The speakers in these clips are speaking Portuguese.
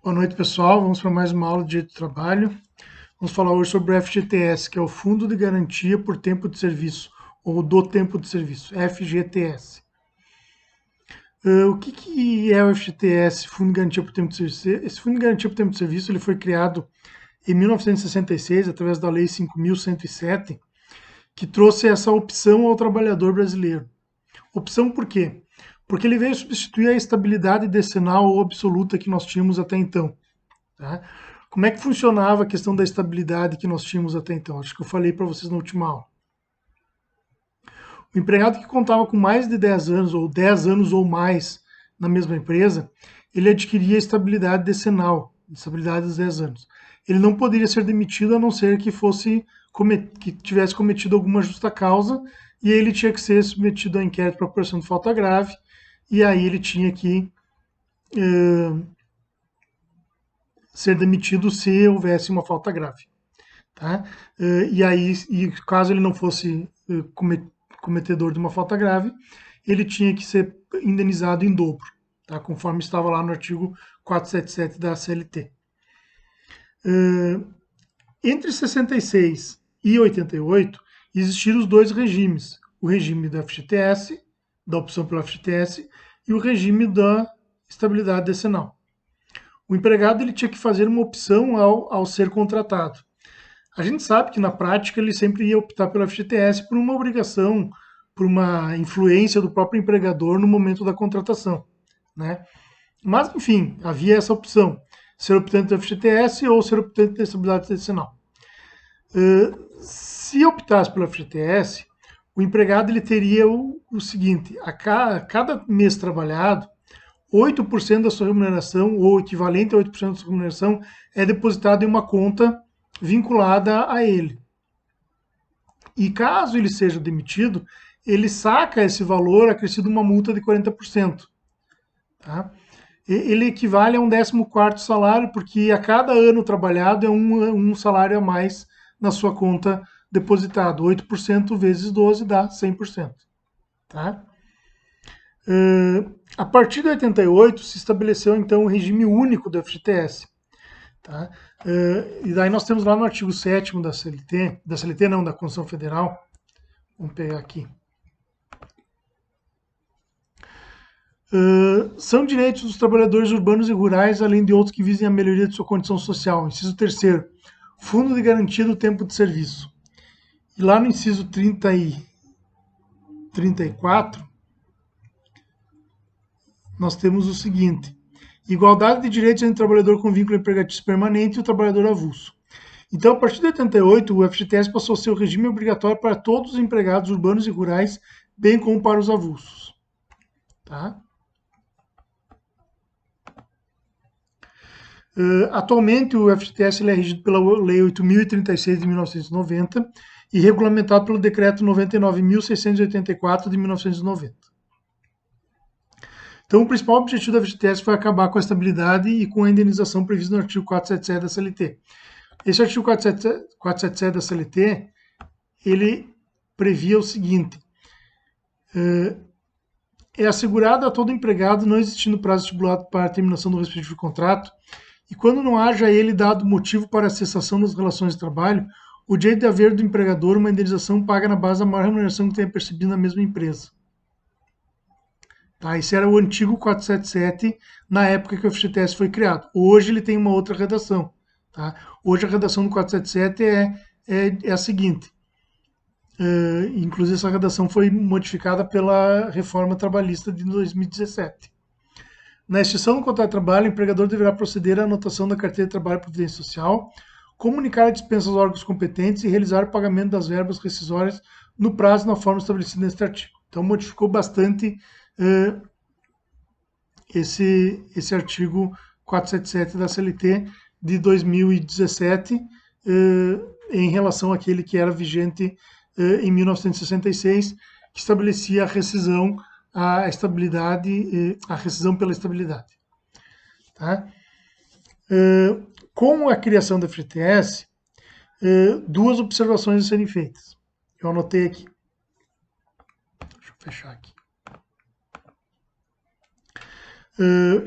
Boa noite, pessoal. Vamos para mais uma aula de Direito do Trabalho. Vamos falar hoje sobre o FGTS, que é o Fundo de Garantia por Tempo de Serviço, ou do Tempo de Serviço, FGTS. O que é o FGTS, Fundo de Garantia por Tempo de Serviço? Esse Fundo de Garantia por Tempo de Serviço ele foi criado em 1966, através da Lei 5.107, que trouxe essa opção ao trabalhador brasileiro. Opção por quê? Porque ele veio substituir a estabilidade decenal ou absoluta que nós tínhamos até então. Tá? Como é que funcionava a questão da estabilidade que nós tínhamos até então? Acho que eu falei para vocês na última aula. O empregado que contava com mais de 10 anos, ou 10 anos ou mais na mesma empresa, ele adquiria estabilidade decenal, estabilidade dos 10 anos. Ele não poderia ser demitido a não ser que tivesse cometido alguma justa causa, e aí ele tinha que ser submetido a inquérito por apuração de falta grave, e aí ele tinha que ser demitido se houvesse uma falta grave. Tá? E caso ele não fosse cometedor de uma falta grave, ele tinha que ser indenizado em dobro, tá? Conforme estava lá no artigo 477 da CLT. Entre 66 e 88, existiram os dois regimes, o regime da FGTS, da opção pela FGTS, e o regime da estabilidade decenal. O empregado ele tinha que fazer uma opção ao ser contratado. A gente sabe que na prática ele sempre ia optar pela FGTS por uma obrigação, por uma influência do próprio empregador no momento da contratação, né? Mas, enfim, havia essa opção, ser optante da FGTS ou ser optante da estabilidade decenal. Se optasse pela FGTS, o empregado ele teria o seguinte, a cada mês trabalhado, 8% da sua remuneração, ou equivalente a 8% da sua remuneração, é depositado em uma conta vinculada a ele. E caso ele seja demitido, ele saca esse valor acrescido uma multa de 40%. Tá? Ele equivale a um 14º salário, porque a cada ano trabalhado é um salário a mais na sua conta depositado. 8% vezes 12 dá 100%. Tá? A partir de 88 se estabeleceu então o regime único do FGTS. Tá? E daí nós temos lá no artigo 7º da CLT não, da Constituição Federal, vamos pegar aqui. São direitos dos trabalhadores urbanos e rurais, além de outros que visem a melhoria de sua condição social. Inciso 3º, Fundo de Garantia do Tempo de Serviço. E lá no inciso 30 e 34, nós temos o seguinte: igualdade de direitos entre o trabalhador com vínculo empregatício permanente e o trabalhador avulso. Então, a partir de 88, o FGTS passou a ser o regime obrigatório para todos os empregados urbanos e rurais, bem como para os avulsos. Tá? Atualmente, o FGTS é regido pela Lei 8.036 de 1990 e regulamentado pelo Decreto 99.684 de 1990. Então, o principal objetivo da FGTS foi acabar com a estabilidade e com a indenização prevista no artigo 477 da CLT. Esse artigo 477 da CLT, ele previa o seguinte: é assegurado a todo empregado, não existindo prazo estipulado para a terminação do respectivo contrato, e quando não haja a ele dado motivo para a cessação das relações de trabalho, o direito de haver do empregador uma indenização paga na base da maior remuneração que tenha percebido na mesma empresa. Tá? Esse era o antigo 477 na época que o FGTS foi criado. Hoje ele tem uma outra redação. Tá? Hoje a redação do 477 é a seguinte. Inclusive essa redação foi modificada pela reforma trabalhista de 2017. Na extinção do contrato de trabalho, o empregador deverá proceder à anotação da carteira de trabalho e previdência social, comunicar a dispensa aos órgãos competentes e realizar o pagamento das verbas rescisórias no prazo e na forma estabelecida neste artigo. Então modificou bastante esse artigo 477 da CLT de 2017 em relação àquele que era vigente em 1966, que estabelecia a rescisão, a estabilidade, a rescisão pela estabilidade. Tá? Com a criação da FGTS, duas observações a serem feitas. Eu anotei aqui. Deixa eu fechar aqui.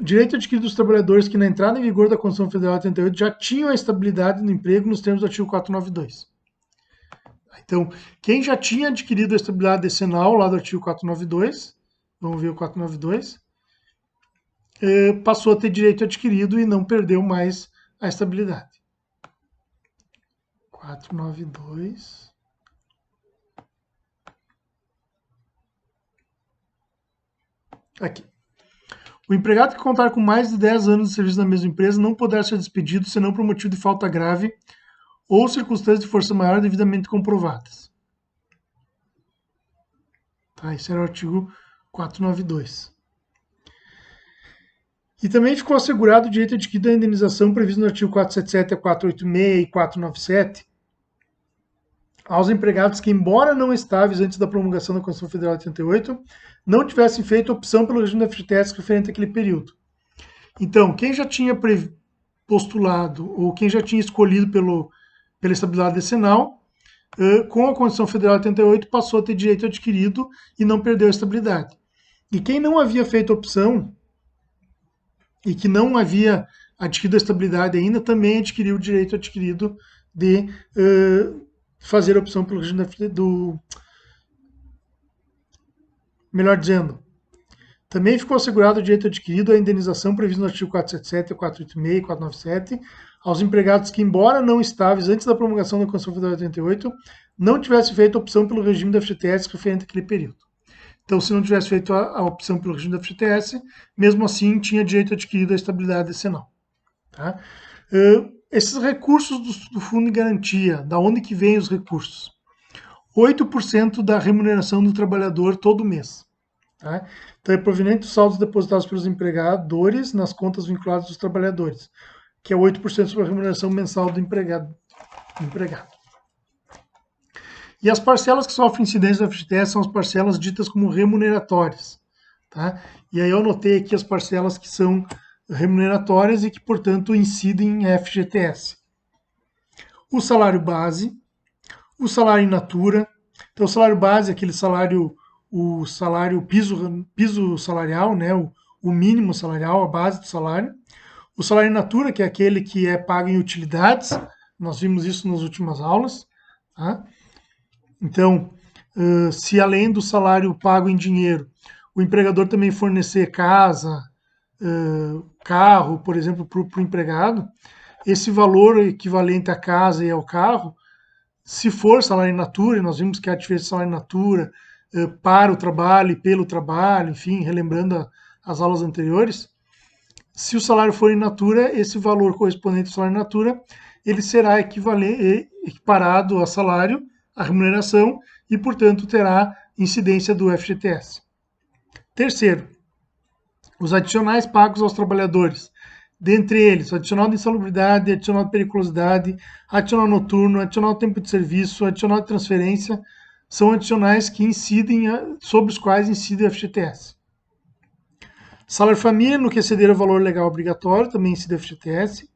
Direito adquirido dos trabalhadores que na entrada em vigor da Constituição Federal de 88 já tinham a estabilidade no emprego nos termos do artigo 492. Então, quem já tinha adquirido a estabilidade decenal lá do artigo 492, vamos ver o 492, passou a ter direito adquirido e não perdeu mais a estabilidade. 492. Aqui. O empregado que contar com mais de 10 anos de serviço na mesma empresa não poderá ser despedido senão por motivo de falta grave ou circunstâncias de força maior devidamente comprovadas. Tá, esse era o artigo 492. E também ficou assegurado o direito adquirido à indenização previsto no artigo 477, 486 e 497 aos empregados que, embora não estáveis antes da promulgação da Constituição Federal de 88, não tivessem feito opção pelo regime da FGTS referente àquele período. Então, quem já tinha postulado ou quem já tinha escolhido pela estabilidade decenal, com a Constituição Federal de 88 passou a ter direito adquirido e não perdeu a estabilidade. E quem não havia feito opção e que não havia adquirido a estabilidade ainda, também adquiriu o direito adquirido de fazer a opção pelo regime do... Melhor dizendo, também ficou assegurado o direito adquirido à indenização previsto no artigo 477, 486 e 497 aos empregados que, embora não estáveis antes da promulgação da Constituição Federal de 88, não tivessem feito a opção pelo regime da FGTS referente àquele período. Então, se não tivesse feito a opção pelo regime da FGTS, mesmo assim tinha direito adquirido à estabilidade decenal. Tá? Esses recursos do Fundo de Garantia, da onde que vêm os recursos? 8% da remuneração do trabalhador todo mês. Tá? Então, é proveniente dos saldos depositados pelos empregadores nas contas vinculadas dos trabalhadores, que é 8% sobre a remuneração mensal do empregado. E as parcelas que sofrem incidência da FGTS são as parcelas ditas como remuneratórias. Tá? E aí eu anotei aqui as parcelas que são remuneratórias e que, portanto, incidem em FGTS. O salário base, o salário in natura. Então, o salário base é aquele salário, o salário piso salarial, né? O mínimo salarial, a base do salário. O salário in natura, que é aquele que é pago em utilidades. Nós vimos isso nas últimas aulas. Tá? Então, se além do salário pago em dinheiro, o empregador também fornecer casa, carro, por exemplo, para o empregado, esse valor equivalente à casa e ao carro, se for salário in natura, e nós vimos que há diferença de salário in natura para o trabalho e pelo trabalho, enfim, relembrando as aulas anteriores, se o salário for in natura, esse valor correspondente ao salário in natura, ele será equiparado a salário, a remuneração, e, portanto, terá incidência do FGTS. Terceiro, os adicionais pagos aos trabalhadores, dentre eles, adicional de insalubridade, adicional de periculosidade, adicional noturno, adicional de tempo de serviço, adicional de transferência, são adicionais que incidem, sobre os quais incide o FGTS. Salário família, no que exceder o valor legal obrigatório, também incide o FGTS.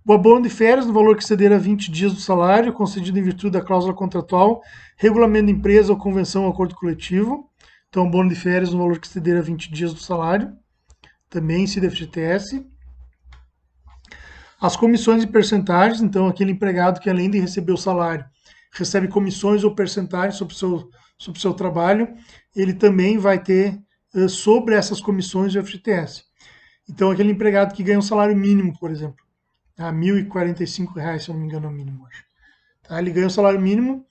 O abono de férias, no valor que exceder a 20 dias do salário, concedido em virtude da cláusula contratual, regulamento da empresa ou convenção ou acordo coletivo. Então, abono de férias, no valor que exceder a 20 dias do salário, também incide FGTS. As comissões e percentagens, então, aquele empregado que, além de receber o salário, recebe comissões ou percentagens sobre o seu trabalho, ele também vai ter sobre essas comissões o FGTS. Então, aquele empregado que ganha um salário mínimo, por exemplo, R$ 1.045, se eu não me engano, é o mínimo hoje. Tá? Ele ganha o salário mínimo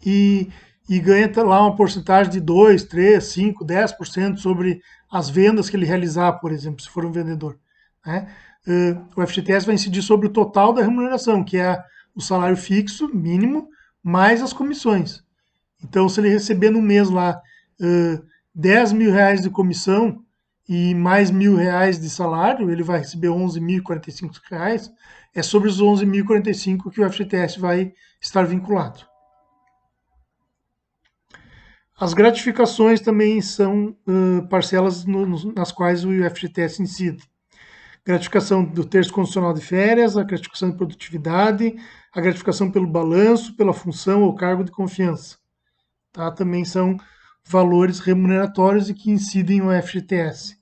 e ganha lá uma porcentagem de 2, 3, 5, 10% sobre as vendas que ele realizar, por exemplo, se for um vendedor. Né? O FGTS vai incidir sobre o total da remuneração, que é o salário fixo, mínimo, mais as comissões. Então, se ele receber no mês lá R$10 mil de comissão e mais R$1.000 de salário, ele vai receber R$11.045. É sobre os R$11.045 que o FGTS vai estar vinculado. As gratificações também são parcelas nas quais o FGTS incide. Gratificação do terço condicional de férias, a gratificação de produtividade, a gratificação pelo balanço, pela função ou cargo de confiança. Tá? Também são valores remuneratórios e que incidem no FGTS.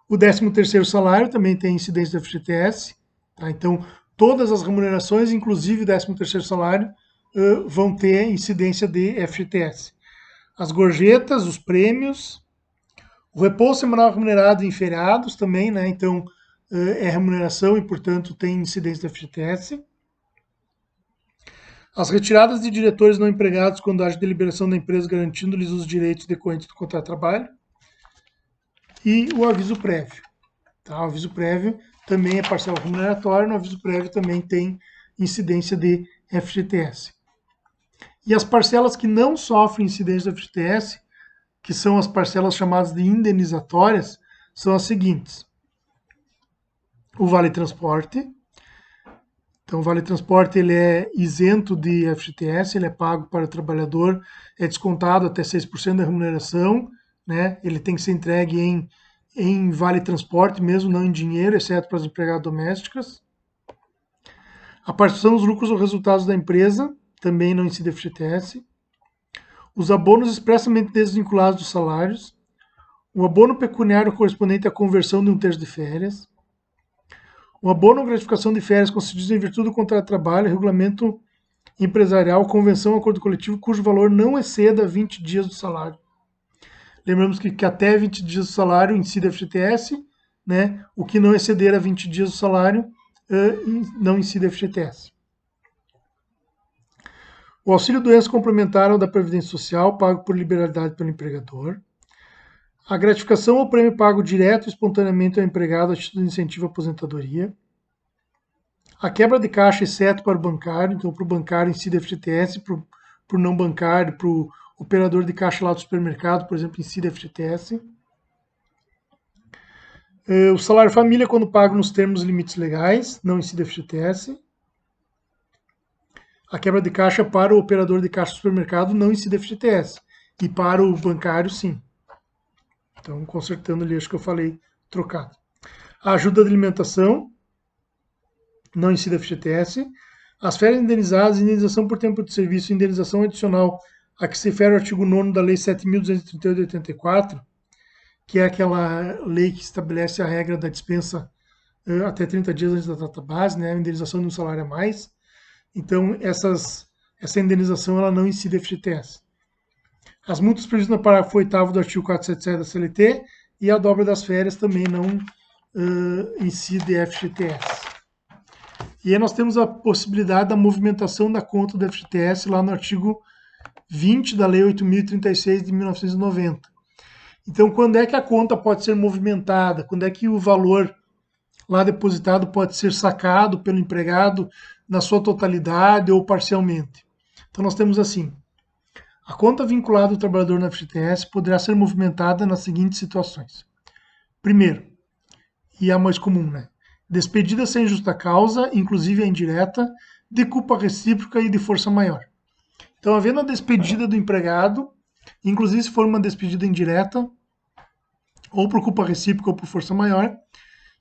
O 13º salário também tem incidência do FGTS, tá? Então, todas as remunerações, inclusive o 13º salário, vão ter incidência de FGTS. As gorjetas, os prêmios, o repouso semanal remunerado em feriados também, né? Então, é remuneração e, portanto, tem incidência do FGTS. As retiradas de diretores não empregados quando haja deliberação da empresa garantindo-lhes os direitos decorrentes do contrato de trabalho. E o aviso prévio. Tá? O aviso prévio também é parcela remuneratória, no aviso prévio também tem incidência de FGTS. E as parcelas que não sofrem incidência do FGTS, que são as parcelas chamadas de indenizatórias, são as seguintes. O Vale Transporte. Então, o Vale Transporte ele é isento de FGTS, ele é pago para o trabalhador, é descontado até 6% da remuneração, né? Ele tem que ser entregue em Vale Transporte, mesmo não em dinheiro, exceto para as empregadas domésticas. A participação dos lucros ou resultados da empresa também não incide FGTS. Os abonos expressamente desvinculados dos salários. O abono pecuniário correspondente à conversão de 1/3 de férias. O abono ou gratificação de férias concedidos em virtude do contrato de trabalho, regulamento empresarial, convenção ou acordo coletivo, cujo valor não exceda 20 dias do salário. Lembramos que até 20 dias do salário incide FGTS, né? O que não exceder a 20 dias do salário não incide FGTS. O auxílio doença complementar ao da Previdência Social, pago por liberalidade pelo empregador. A gratificação ou prêmio pago direto e espontaneamente ao empregado a título de incentivo à aposentadoria. A quebra de caixa, exceto para o bancário, então para o bancário incide FGTS, para o não bancário, para o operador de caixa lá do supermercado, por exemplo, incide FGTS. O salário família, quando pago nos termos e limites legais, não incide FGTS. A quebra de caixa para o operador de caixa do supermercado não incide FGTS. E para o bancário, sim. Então, consertando ali, acho que eu falei trocado. A ajuda de alimentação não incide FGTS. As férias indenizadas, indenização por tempo de serviço, indenização adicional a que se refere o artigo 9º da Lei 7.238 de 84, que é aquela lei que estabelece a regra da dispensa até 30 dias antes da data base, né, a indenização de um salário a mais. Então, essa indenização ela não incide FGTS. As multas previstas no parágrafo 8º do artigo 477 da CLT e a dobra das férias também não incide FGTS. E aí nós temos a possibilidade da movimentação da conta do FGTS lá no artigo 20 da Lei 8.036 de 1990. Então, quando é que a conta pode ser movimentada? Quando é que o valor lá depositado pode ser sacado pelo empregado na sua totalidade ou parcialmente? Então, nós temos assim, a conta vinculada ao trabalhador no FGTS poderá ser movimentada nas seguintes situações. Primeiro, e é a mais comum, né? Despedida sem justa causa, inclusive a indireta, de culpa recíproca e de força maior. Então, havendo a despedida do empregado, inclusive se for uma despedida indireta, ou por culpa recíproca ou por força maior,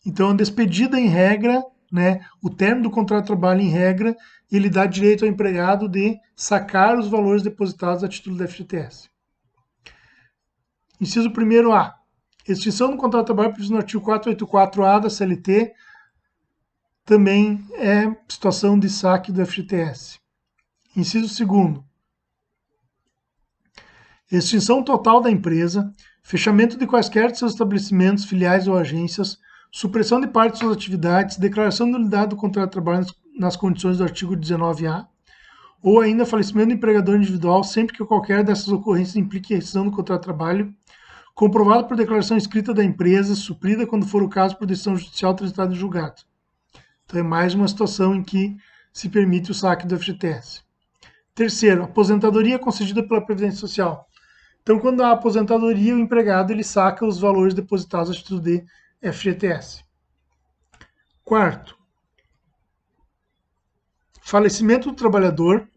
então a despedida em regra, né, o término do contrato de trabalho em regra, ele dá direito ao empregado de sacar os valores depositados a título da FGTS. Inciso 1º A. Extinção do contrato de trabalho previsto no artigo 484A da CLT também é situação de saque do FGTS. Inciso 2º. Extinção total da empresa, fechamento de quaisquer de seus estabelecimentos, filiais ou agências, supressão de parte de suas atividades, declaração de nulidade do contrato de trabalho nas condições do artigo 19A, ou ainda falecimento do empregador individual sempre que qualquer dessas ocorrências implique rescisão do contrato de trabalho, comprovado por declaração escrita da empresa, suprida quando for o caso por decisão judicial transitada em julgado. Então é mais uma situação em que se permite o saque do FGTS. Terceiro, aposentadoria concedida pela Previdência Social. Então, quando há aposentadoria, o empregado ele saca os valores depositados a título de FGTS. Quarto, falecimento do trabalhador,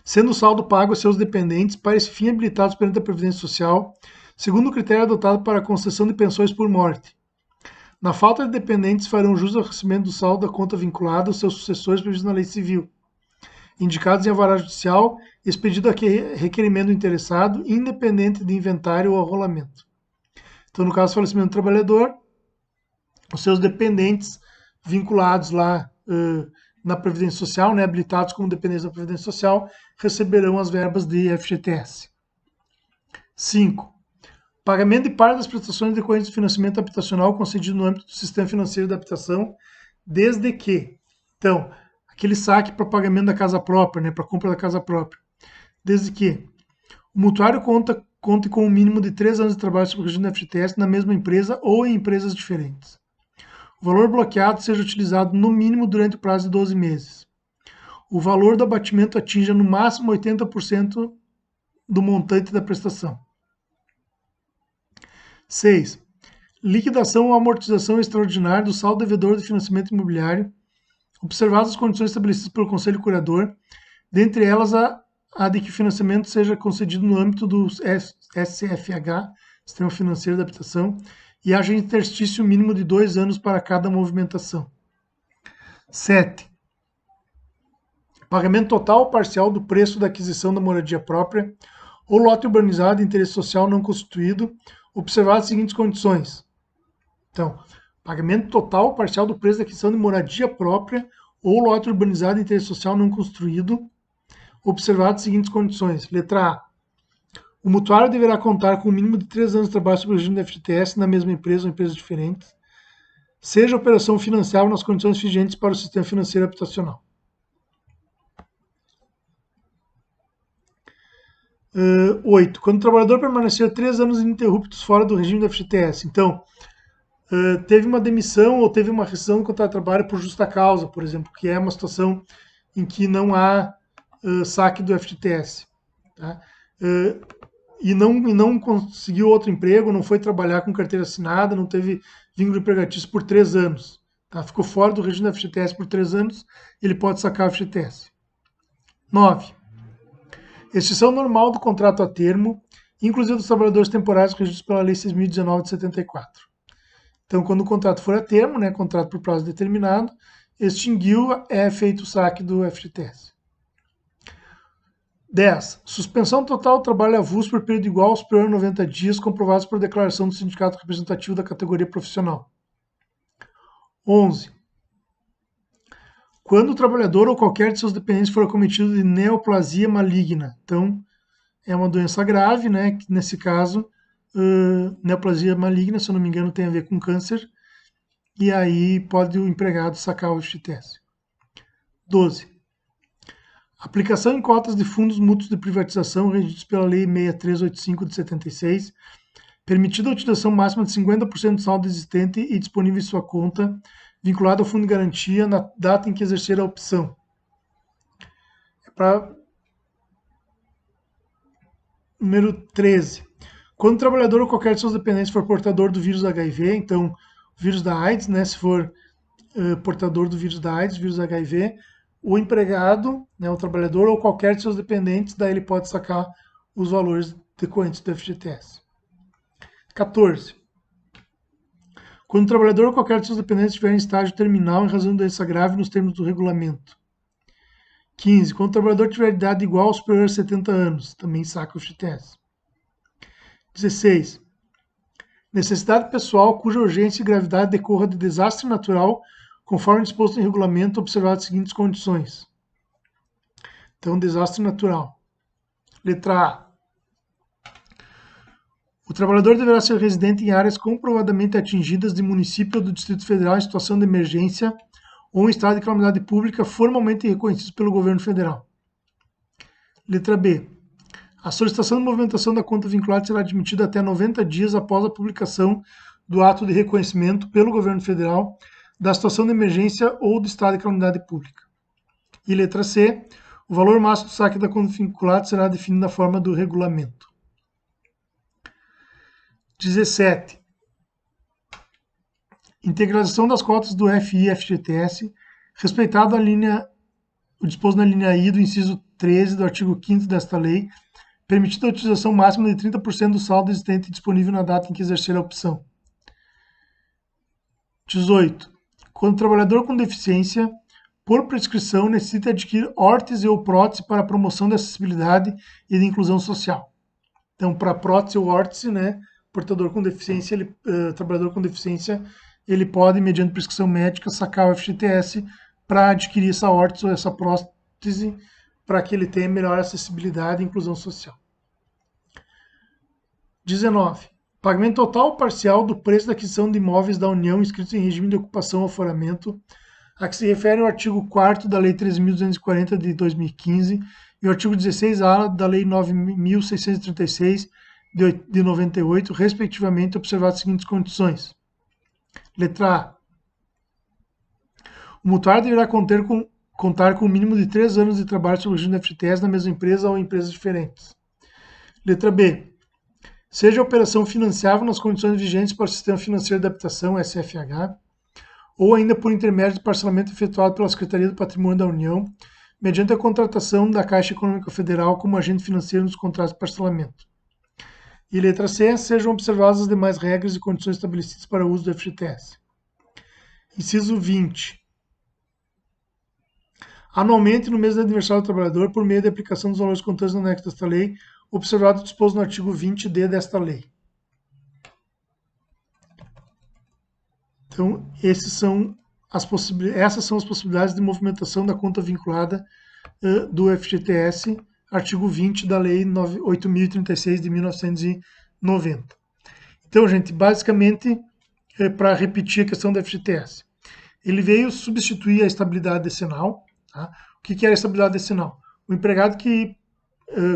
sendo o saldo pago a seus dependentes para esse fim habilitados perante a Previdência Social, segundo o critério adotado para a concessão de pensões por morte. Na falta de dependentes, farão jus ao recebimento do saldo da conta vinculada aos seus sucessores previsto na lei civil. indicados em alvará judicial, expedido a requerimento do interessado, independente de inventário ou arrolamento. Então, no caso do falecimento do trabalhador, os seus dependentes vinculados lá na Previdência Social, né, habilitados como dependentes da Previdência Social, receberão as verbas de FGTS. 5. Pagamento de parte das prestações decorrentes do financiamento habitacional concedido no âmbito do sistema financeiro da habitação, desde que, então, aquele saque para pagamento da casa própria, né, para compra da casa própria, desde que o mutuário conte com um mínimo de 3 anos de trabalho sob o regime da FGTS na mesma empresa ou em empresas diferentes. O valor bloqueado seja utilizado no mínimo durante o prazo de 12 meses. O valor do abatimento atinja no máximo 80% do montante da prestação. 6. Liquidação ou amortização extraordinária do saldo devedor de financiamento imobiliário, observadas as condições estabelecidas pelo Conselho Curador, dentre elas a de que o financiamento seja concedido no âmbito do SFH, Sistema Financeiro da Habitação, e haja interstício mínimo de 2 anos para cada movimentação. 7. Pagamento total ou parcial do preço da aquisição da moradia própria ou lote urbanizado de interesse social não constituído, observadas as seguintes condições. Então, pagamento total ou parcial do preço da aquisição de moradia própria ou lote urbanizado de interesse social não construído, observadas as seguintes condições. Letra A. O mutuário deverá contar com o mínimo de 3 anos de trabalho sob o regime da FGTS na mesma empresa ou empresas diferentes, seja a operação financiável nas condições vigentes para o sistema financeiro habitacional. 8. Quando o trabalhador permanecer 3 anos ininterruptos fora do regime da FGTS, então, teve uma demissão ou teve uma rescisão do contrato de trabalho por justa causa, por exemplo, que é uma situação em que não há saque do FGTS, tá? E não conseguiu outro emprego, não foi trabalhar com carteira assinada, não teve vínculo empregatício por 3 anos, tá? Ficou fora do regime da FGTS por 3 anos, ele pode sacar o FGTS. 9. Extinção normal do contrato a termo, inclusive dos trabalhadores temporários regidos pela Lei 6.019 de 74. Então, quando o contrato for a termo, né, contrato por prazo determinado, extinguiu, é feito o saque do FGTS. 10. Suspensão total do trabalho avulso por período igual ou superior a 90 dias, comprovados por declaração do sindicato representativo da categoria profissional. 11. Quando o trabalhador ou qualquer de seus dependentes for acometido de neoplasia maligna, então é uma doença grave, né? Que nesse caso, neoplasia maligna, se eu não me engano, tem a ver com câncer, e aí pode o empregado sacar o FGTS. 12. Aplicação em cotas de fundos mútuos de privatização regidos pela Lei 6385 de 76, permitida a utilização máxima de 50% do saldo existente e disponível em sua conta, vinculado ao fundo de garantia na data em que exercer a opção. Número 13. Quando o trabalhador ou qualquer de seus dependentes for portador do vírus HIV, então, o vírus da AIDS, né, se for portador do vírus da AIDS, vírus HIV, o empregado, né, o trabalhador ou qualquer de seus dependentes, daí ele pode sacar os valores decorrentes do FGTS. 14. Quando o trabalhador ou qualquer de seus dependentes estiver em estágio terminal em razão de doença grave nos termos do regulamento. 15. Quando o trabalhador tiver idade igual ou superior a 70 anos, também saca o FGTS. 16. Necessidade pessoal cuja urgência e gravidade decorra de desastre natural, conforme disposto em regulamento, observadas as seguintes condições. Então, desastre natural. Letra A. O trabalhador deverá ser residente em áreas comprovadamente atingidas de município ou do Distrito Federal em situação de emergência ou em estado de calamidade pública formalmente reconhecidos pelo governo federal. Letra B. A solicitação de movimentação da conta vinculada será admitida até 90 dias após a publicação do ato de reconhecimento pelo governo federal da situação de emergência ou do estado de calamidade pública. E letra C. O valor máximo do saque da conta vinculada será definido na forma do regulamento. 17. Integralização das cotas do FI e FGTS, respeitado o disposto na linha I do inciso 13 do artigo 5º desta lei, permitida a utilização máxima de 30% do saldo existente disponível na data em que exercer a opção. 18. Quando o trabalhador com deficiência por prescrição, necessita adquirir órtese ou prótese para promoção da acessibilidade e de inclusão social. Então, para prótese ou órtese, né, portador com deficiência, trabalhador com deficiência, ele pode, mediante prescrição médica, sacar o FGTS para adquirir essa órtese ou essa prótese para que ele tenha melhor acessibilidade e inclusão social. 19. Pagamento total ou parcial do preço da aquisição de imóveis da União inscritos em regime de ocupação ou aforamento, a que se refere o artigo 4º da Lei 13.240 de 2015 e o artigo 16A da Lei 9.636 de 98, respectivamente, observadas as seguintes condições. Letra A. O mutuário deverá contar com o mínimo de 3 anos de trabalho sob o regime da FGTS na mesma empresa ou em empresas diferentes. Letra B. Seja a operação financiável nas condições vigentes para o Sistema Financeiro de Habitação, SFH, ou ainda por intermédio de parcelamento efetuado pela Secretaria do Patrimônio da União, mediante a contratação da Caixa Econômica Federal como agente financeiro nos contratos de parcelamento. E letra C, sejam observadas as demais regras e condições estabelecidas para o uso do FGTS. Inciso 20. Anualmente, no mês do aniversário do trabalhador, por meio da aplicação dos valores contantes no anexo desta lei, observado o disposto no artigo 20D desta lei. Então, essas são as possibilidades de movimentação da conta vinculada do FGTS, artigo 20 da Lei 8.036 de 1990. Então, gente, basicamente, para repetir a questão do FGTS, ele veio substituir a estabilidade decenal. Tá? O que era a estabilidade decenal? O empregado que,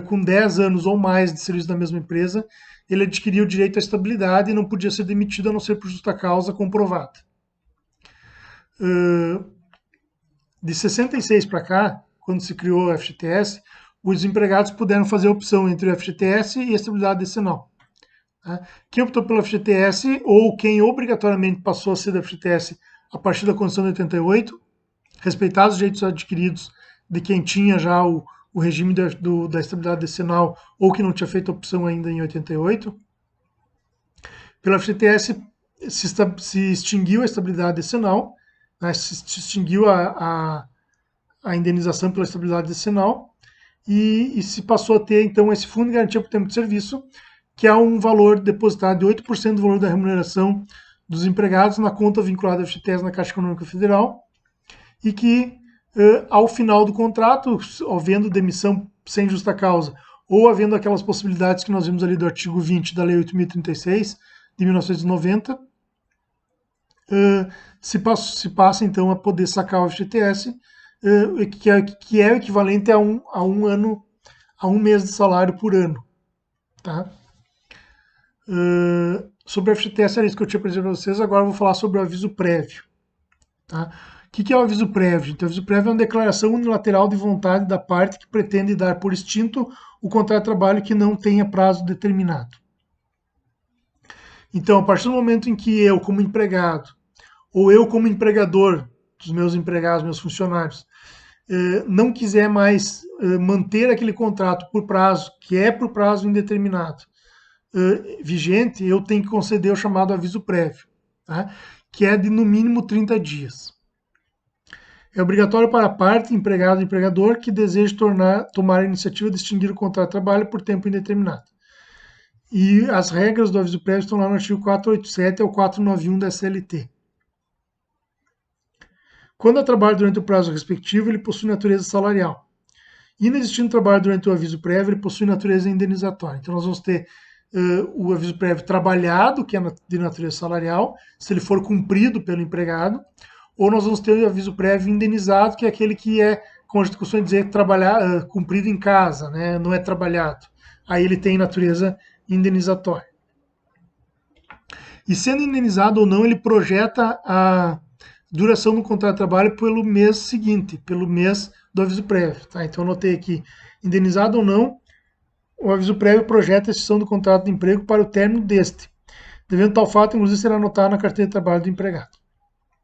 com 10 anos ou mais de serviço da mesma empresa, ele adquiria o direito à estabilidade e não podia ser demitido a não ser por justa causa comprovada. De 66 para cá, quando se criou o FGTS, os empregados puderam fazer a opção entre o FGTS e a estabilidade decenal. Quem optou pelo FGTS ou quem obrigatoriamente passou a ser do FGTS a partir da Constituição de 88, respeitados os direitos adquiridos de quem tinha já o regime da estabilidade decenal ou que não tinha feito a opção ainda em 88, pelo FGTS se extinguiu a estabilidade decenal, né, se extinguiu a indenização pela estabilidade decenal e se passou a ter, então, esse fundo de garantia por tempo de serviço, que é um valor depositado de 8% do valor da remuneração dos empregados na conta vinculada ao FGTS na Caixa Econômica Federal e que, ao final do contrato, havendo demissão sem justa causa ou havendo aquelas possibilidades que nós vimos ali do artigo 20 da Lei 8.036 de 1990, se passa então a poder sacar o FGTS, que é o equivalente a um mês de salário por ano. Tá? Sobre o FGTS era isso que eu tinha para dizer para vocês, agora eu vou falar sobre o aviso prévio. Tá? O que é o aviso prévio? Então, o aviso prévio é uma declaração unilateral de vontade da parte que pretende dar por extinto o contrato de trabalho que não tenha prazo determinado. Então, a partir do momento em que eu, como empregado, ou eu, como empregador dos meus empregados, meus funcionários, não quiser mais manter aquele contrato por prazo, que é por prazo indeterminado, vigente, eu tenho que conceder o chamado aviso prévio, tá? Que é de no mínimo 30 dias. É obrigatório para a parte, empregado e empregador, que deseje tomar a iniciativa de extinguir o contrato de trabalho por tempo indeterminado. E as regras do aviso prévio estão lá no artigo 487 ao 491 da CLT. Quando há trabalho durante o prazo respectivo, ele possui natureza salarial. Inexistindo trabalho durante o aviso prévio, ele possui natureza indenizatória. Então, nós vamos ter o aviso prévio trabalhado, que é de natureza salarial, se ele for cumprido pelo empregado, ou nós vamos ter o aviso prévio indenizado, que é aquele que é, como a gente costuma dizer, cumprido em casa, né? Não é trabalhado. Aí ele tem natureza indenizatória. E sendo indenizado ou não, ele projeta a duração do contrato de trabalho pelo mês seguinte, pelo mês do aviso prévio. Tá? Então, eu anotei aqui, indenizado ou não, o aviso prévio projeta a extinção do contrato de emprego para o término deste, devendo tal fato, inclusive, ser anotado na carteira de trabalho do empregado.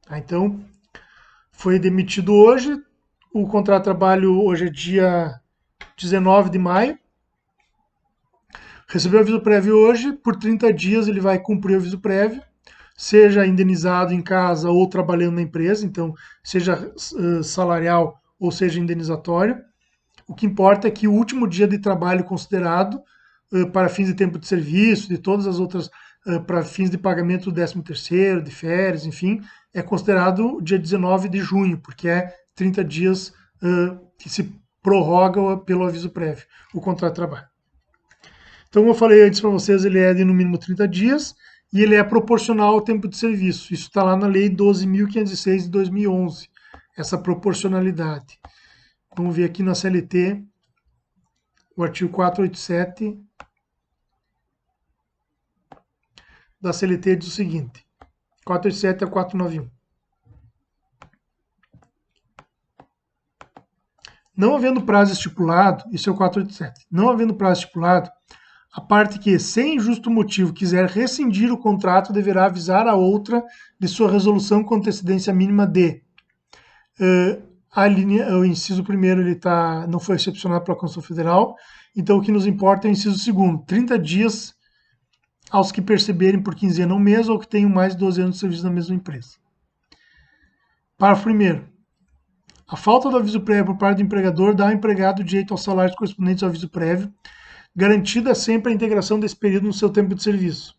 Tá? Então, foi demitido hoje, o contrato de trabalho hoje é dia 19 de maio, recebeu o aviso prévio hoje, por 30 dias ele vai cumprir o aviso prévio, seja indenizado em casa ou trabalhando na empresa, então seja salarial ou seja indenizatório. O que importa é que o último dia de trabalho considerado para fins de tempo de serviço, de todas as outras, para fins de pagamento do 13º, de férias, enfim, é considerado o dia 19 de junho, porque é 30 dias que se prorroga pelo aviso prévio, o contrato de trabalho. Então, como eu falei antes para vocês, ele é de no mínimo 30 dias e ele é proporcional ao tempo de serviço. Isso está lá na Lei 12.506 de 2011, essa proporcionalidade. Vamos ver aqui na CLT, o artigo 487 da CLT diz o seguinte, 487 a 491. Não havendo prazo estipulado, isso é o 487, não havendo prazo estipulado, a parte que, sem justo motivo, quiser rescindir o contrato, deverá avisar a outra de sua resolução com antecedência mínima de... o inciso primeiro ele não foi excepcionado pela Constituição Federal, então o que nos importa é o inciso segundo, 30 dias aos que perceberem por quinzena ou mês ou que tenham mais de 12 anos de serviço na mesma empresa. Parágrafo 1º. A falta do aviso prévio por parte do empregador dá ao empregado direito aos salários correspondentes ao aviso prévio, garantida sempre a integração desse período no seu tempo de serviço.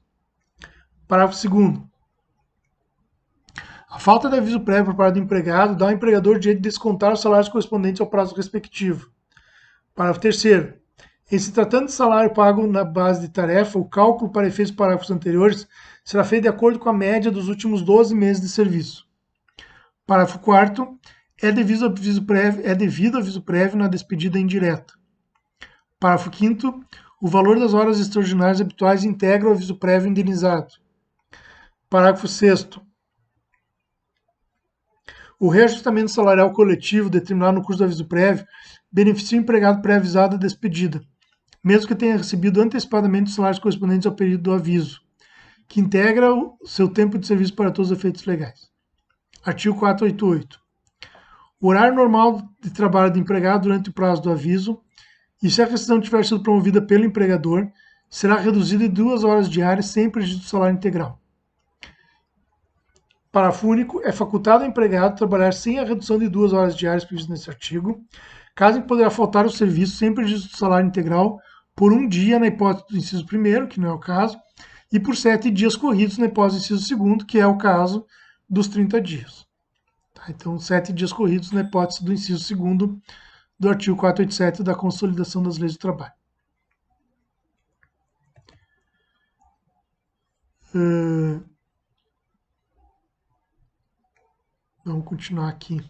Parágrafo 2º. A falta de aviso prévio por parte do empregado dá ao empregador o direito de descontar os salários correspondentes ao prazo respectivo. Parágrafo 3º. Em se tratando de salário pago na base de tarefa, o cálculo para efeitos dos parágrafos anteriores será feito de acordo com a média dos últimos 12 meses de serviço. Parágrafo 4º. É devido aviso prévio na despedida indireta. Parágrafo 5º. O valor das horas extraordinárias habituais integra o aviso prévio indenizado. Parágrafo 6º. O reajustamento salarial coletivo determinado no curso do aviso prévio beneficia o empregado pré-avisado da despedida, mesmo que tenha recebido antecipadamente os salários correspondentes ao período do aviso, que integra o seu tempo de serviço para todos os efeitos legais. Artigo 488. O horário normal de trabalho do empregado durante o prazo do aviso, e se a rescisão tiver sido promovida pelo empregador, será reduzido em 2 horas diárias sem prejuízo do salário integral. Parágrafo único. É facultado ao empregado trabalhar sem a redução de 2 horas diárias prevista nesse artigo, caso em que poderá faltar o serviço sem prejuízo do salário integral por 1 dia na hipótese do inciso 1º, que não é o caso, e por 7 dias corridos na hipótese do inciso 2º, que é o caso dos 30 dias. Então, 7 dias corridos na hipótese do inciso 2º do artigo 487 da Consolidação das Leis do Trabalho. Vamos continuar aqui.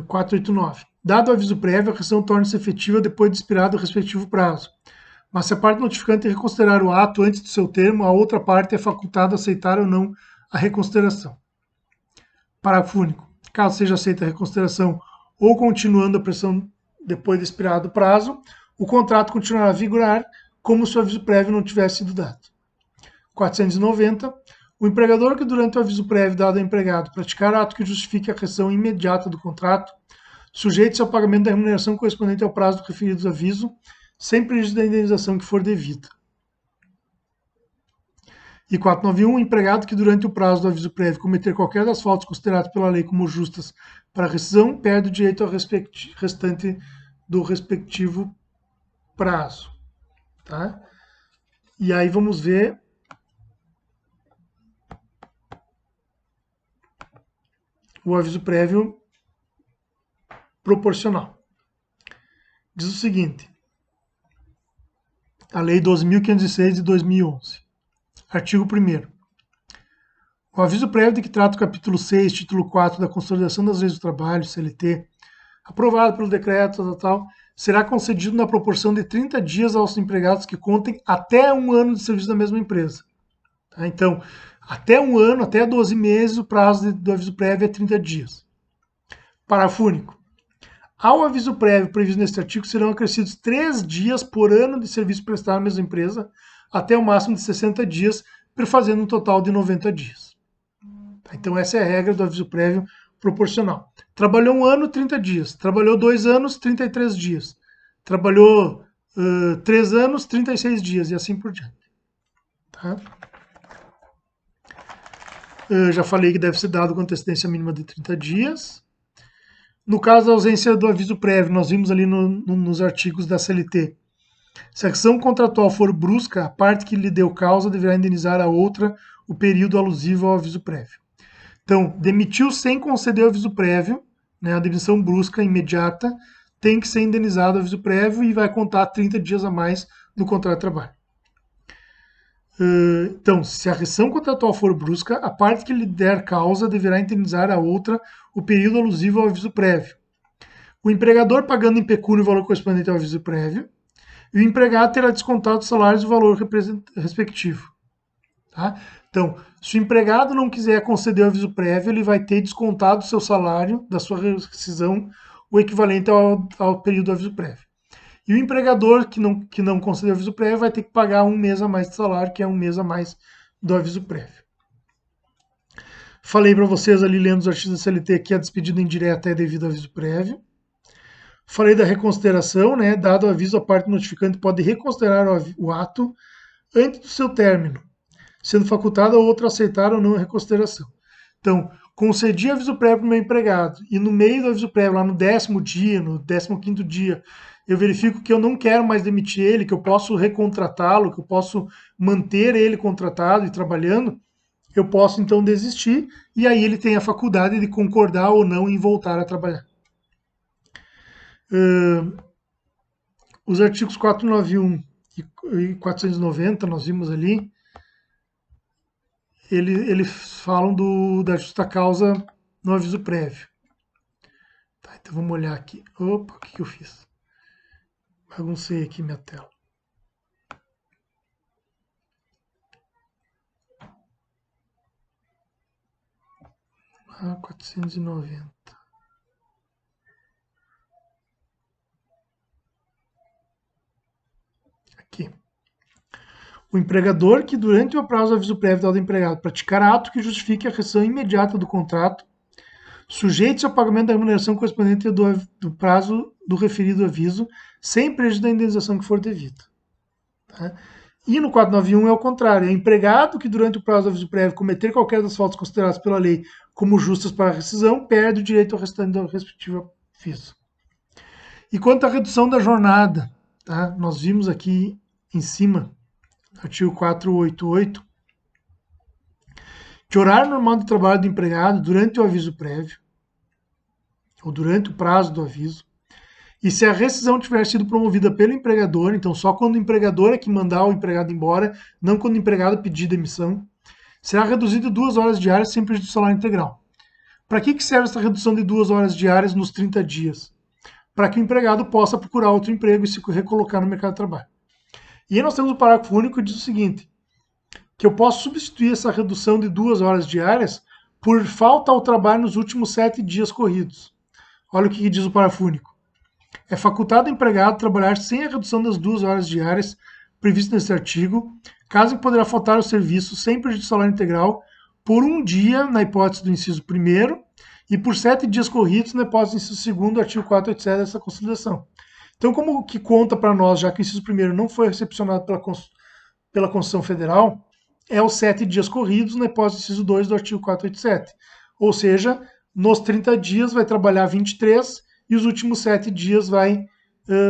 489. Dado o aviso prévio, a rescisão torna-se efetiva depois de expirado o respectivo prazo. Mas se a parte notificante reconsiderar o ato antes do seu termo, a outra parte é facultada a aceitar ou não a reconsideração. Parágrafo único. Caso seja aceita a reconsideração ou continuando a pressão depois de expirado o prazo, o contrato continuará a vigorar como se o aviso prévio não tivesse sido dado. 490. O empregador que durante o aviso prévio dado ao empregado praticar ato que justifique a rescisão imediata do contrato, sujeite-se ao pagamento da remuneração correspondente ao prazo do referido aviso, sem prejuízo da indenização que for devida. E 491, o empregado que durante o prazo do aviso prévio cometer qualquer das faltas consideradas pela lei como justas para rescisão, perde o direito ao restante do respectivo prazo. Tá? E aí vamos ver o aviso prévio proporcional. Diz o seguinte, a Lei 12.506 de 2011. Artigo 1º. O aviso prévio de que trata o capítulo 6, título 4 da Consolidação das Leis do Trabalho, CLT, aprovado pelo decreto, será concedido na proporção de 30 dias aos empregados que contem até 1 ano de serviço na mesma empresa. Tá? Então, até 1 ano, até 12 meses, o prazo do aviso prévio é 30 dias. Parágrafo único. Ao aviso prévio previsto neste artigo, serão acrescidos 3 dias por ano de serviço prestado na mesma empresa, até o máximo de 60 dias, prefazendo um total de 90 dias. Então, essa é a regra do aviso prévio proporcional. Trabalhou 1 ano, 30 dias. Trabalhou 2 anos, 33 dias. Trabalhou 3 anos, 36 dias, e assim por diante. Tá? Eu já falei que deve ser dado com antecedência mínima de 30 dias. No caso da ausência do aviso prévio, nós vimos ali nos artigos da CLT. Se a rescisão contratual for brusca, a parte que lhe deu causa deverá indenizar a outra o período alusivo ao aviso prévio. Então, demitiu sem conceder o aviso prévio, né, a demissão brusca, imediata, tem que ser indenizado o aviso prévio e vai contar 30 dias a mais no contrato de trabalho. Então, se a rescisão contratual for brusca, a parte que lhe der causa deverá indenizar a outra o período alusivo ao aviso prévio. O empregador pagando em pecúnio o valor correspondente ao aviso prévio, e o empregado terá descontado os salários do valor respectivo. Tá? Então, se o empregado não quiser conceder o aviso prévio, ele vai ter descontado o seu salário da sua rescisão, o equivalente ao período do aviso prévio. E o empregador que não concedeu o aviso prévio vai ter que pagar um mês a mais de salário, que é um mês a mais do aviso prévio. Falei para vocês ali, lendo os artigos da CLT, que a despedida indireta é devido ao aviso prévio. Falei da reconsideração, né? Dado o aviso, a parte notificante pode reconsiderar o ato antes do seu término, sendo facultada a outra aceitar ou não a reconsideração. Então, concedi aviso prévio para o meu empregado e no meio do aviso prévio, lá no 10º dia, no 15º dia, eu verifico que eu não quero mais demitir ele, que eu posso recontratá-lo, que eu posso manter ele contratado e trabalhando, eu posso então desistir e aí ele tem a faculdade de concordar ou não em voltar a trabalhar. Os artigos 491 e 490, nós vimos ali, eles falam da justa causa no aviso prévio. Tá, então vamos olhar aqui. Opa, o que eu fiz? Baguncei aqui minha tela. Ah, 490. Aqui. O empregador que, durante o prazo do aviso prévio dado ao empregado, praticar ato que justifique a rescisão imediata do contrato, sujeite-se ao pagamento da remuneração correspondente do prazo do referido aviso, sem prejuízo da indenização que for devida. Tá? E no 491 é o contrário, é o empregado que, durante o prazo do aviso prévio, cometer qualquer das faltas consideradas pela lei como justas para a rescisão, perde o direito ao restante do respectivo aviso. E quanto à redução da jornada, tá? Nós vimos aqui em cima, artigo 488, que o horário normal de trabalho do empregado durante o aviso prévio, ou durante o prazo do aviso, e se a rescisão tiver sido promovida pelo empregador, então só quando o empregador é que mandar o empregado embora, não quando o empregado pedir demissão, será reduzido 2 horas diárias sem prejuízo do salário integral. Para que serve essa redução de 2 horas diárias nos 30 dias? Para que o empregado possa procurar outro emprego e se recolocar no mercado de trabalho. E aí nós temos o parágrafo único que diz o seguinte, que eu posso substituir essa redução de 2 horas diárias por falta ao trabalho nos últimos 7 dias corridos. Olha o que diz o parágrafo único. É facultado ao empregado trabalhar sem a redução das 2 horas diárias previstas nesse artigo, caso que poderá faltar ao serviço sem prejuízo do salário integral por um dia, na hipótese do inciso 1º, e por 7 dias corridos, na hipótese do inciso 2º, artigo 487 dessa Constituição. Então, como que conta para nós, já que o inciso 1º não foi recepcionado pela Constituição Federal, é os 7 dias corridos, na hipótese do inciso 2 do artigo 487. Ou seja, nos 30 dias vai trabalhar 23 e os últimos 7 dias vai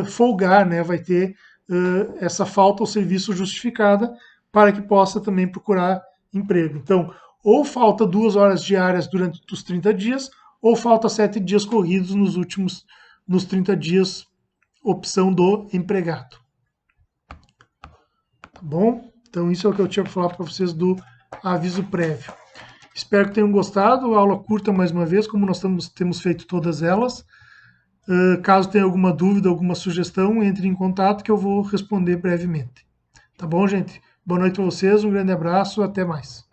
folgar, né? Vai ter essa falta ao serviço justificada para que possa também procurar emprego. Então, ou falta 2 horas diárias durante os 30 dias, ou falta 7 dias corridos nos 30 dias, opção do empregado. Tá bom? Então, isso é o que eu tinha para falar para vocês do aviso prévio. Espero que tenham gostado. Aula curta mais uma vez, como nós temos feito todas elas. Caso tenha alguma dúvida, alguma sugestão, entre em contato que eu vou responder brevemente. Tá bom, gente? Boa noite para vocês, um grande abraço, até mais.